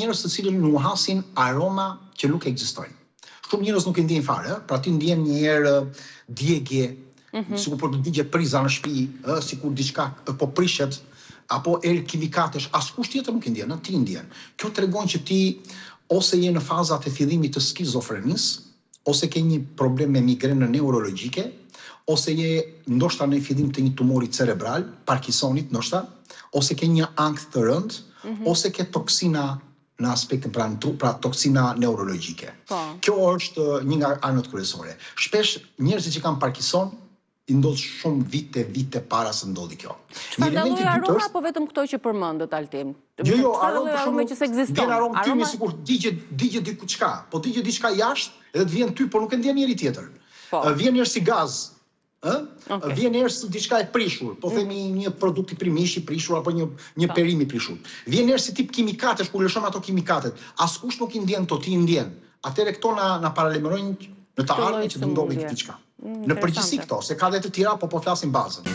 njerëz të cilën nuhasin aroma që nuk ekzistojnë. Shumë njerëz nuk e ndjejnë fare, pra ti ndjen një herë djegje, sikur po të digje priza në shtëpi, sikur diçka po prishet, apo erë kimikatesh, askush tjetër nuk e ndjen, ti ndjen. Kjo tregon që ti ose je në fazat e fillimit të skizofrenisë, ose ke një problem me migrenë neurologjike, ose je ndoshta në fillim të një tumori cerebral, Parkinsonit ndoshta, ose ke një ankth të rënd, ose ke toksina në aspektin pra toksina neurologjike. Kjo është një nga anët kryesore. Shpesh njerëzit që kanë Parkinson i ndodh shumë vite para se ndodhi kjo. Çfarë lloj aroma apo vetëm këto që përmendët Altin? Jo, aroma që s'ekziston. Vjen aromë tymi sikur digje diçka, po digje diçka jashtë edhe të vjen ty, por nuk e ndjen njëri tjetër. Vjen njerëz si gaz, vjen njerëz si diçka e prishur, po themi një produkt i primish i prishur apo një perim i prishur. Vjen njerëz si tip kimikatesh, kur lëshon ato kimikatet, askush nuk i ndjen to, ti i ndjen. Atëherë këto na paralajmërojnë në të ardhmen që do ndodhi diçka. Në përgjithësi këto, se ka dhe të tjera, po flasim bazën.